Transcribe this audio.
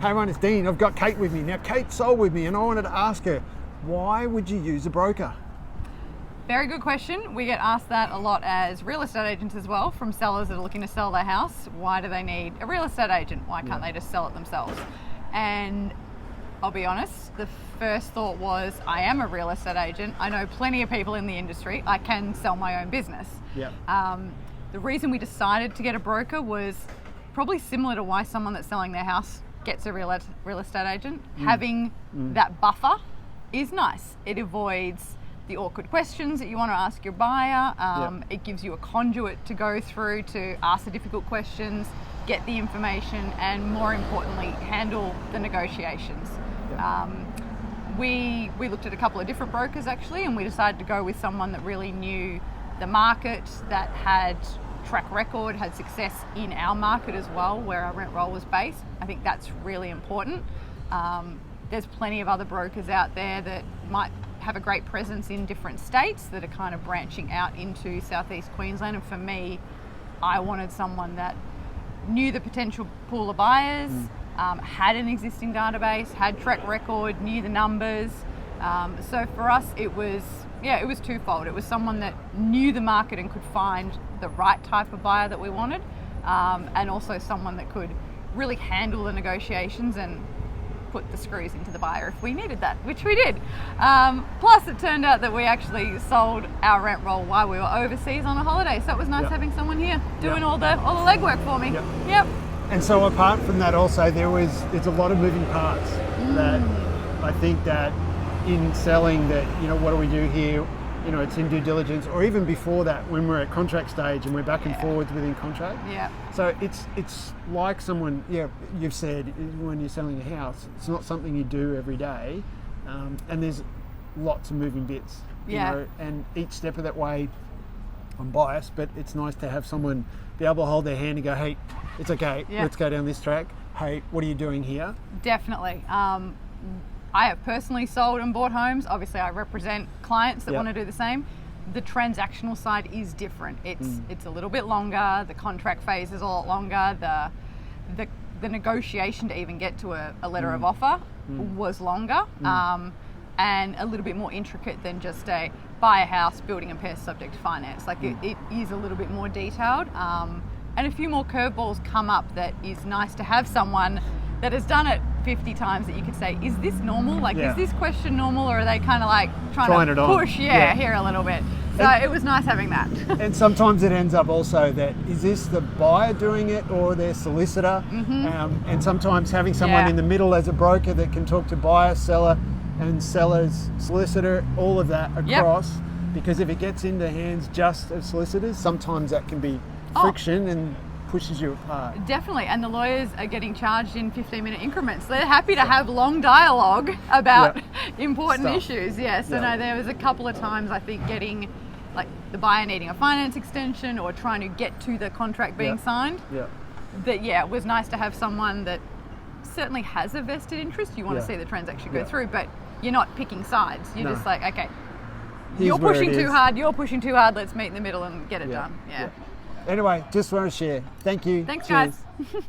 Hey everyone, it's Dean. I've got Kate with me. Now Kate's sold with me and I wanted to ask her, why would you use a broker? Very good question. We get asked that a lot as real estate agents as well, from sellers that are looking to sell their house. Why do they need a real estate agent? Why can't they just sell it themselves? And I'll be honest, the first thought was, I am a real estate agent. I know plenty of people in the industry. I can sell my own business. Yeah. The reason we decided to get a broker was probably similar to why someone that's selling their house gets a real estate agent. Having that buffer is nice. It avoids the awkward questions that you want to ask your buyer. It gives you a conduit to go through to ask the difficult questions, get the information, and more importantly, handle the negotiations. We looked at a couple of different brokers actually, and we decided to go with someone that really knew the market, that had track record, had success in our market as well, where our rent roll was based. I think that's really important. There's plenty of other brokers out there that might have a great presence in different states that are kind of branching out into Southeast Queensland. And for me, I wanted someone that knew the potential pool of buyers, had an existing database, had track record, knew the numbers. So for us, it was twofold. It was someone that knew the market and could find the right type of buyer that we wanted, and also someone that could really handle the negotiations and put the screws into the buyer if we needed that, which we did. Plus, it turned out that we actually sold our rent roll while we were overseas on a holiday, so it was nice having someone here doing all the legwork for me. Yep. And so apart from that also, it's a lot of moving parts that I think that in selling that, what do we do here? It's in due diligence, or even before that when we're at contract stage and we're back and forwards within contract. Yeah. So it's like someone, you've said when you're selling a house, it's not something you do every day, and there's lots of moving bits. And each step of that way, I'm biased, but it's nice to have someone be able to hold their hand and go, hey, it's okay, let's go down this track. Hey, what are you doing here? Definitely. I have personally sold and bought homes. Obviously, I represent clients that want to do the same. The transactional side is different. It's a little bit longer. The contract phase is a lot longer. The negotiation to even get to a letter of offer was longer, and a little bit more intricate than just a buy a house, building and pair subject to finance. Like it is a little bit more detailed, and a few more curveballs come up that is nice to have someone that has done it 50 times that you could say, is this normal? Like, is this question normal, or are they kind of like trying to push here a little bit? So it was nice having that. And sometimes it ends up also that, is this the buyer doing it or their solicitor? And sometimes having someone in the middle as a broker that can talk to buyer, seller, and seller's solicitor, all of that across, because if it gets into hands just of solicitors, sometimes that can be friction and pushes you apart. Definitely, and the lawyers are getting charged in 15-minute increments. They're happy to have long dialogue about important issues. So no, there was a couple of times I think getting like the buyer needing a finance extension or trying to get to the contract being signed. That it was nice to have someone that certainly has a vested interest. You want to see the transaction go through, but you're not picking sides. You're just like, okay, you're pushing too hard, let's meet in the middle and get it done. Anyway, just want to share. Thank you. Thanks, Cheers. guys.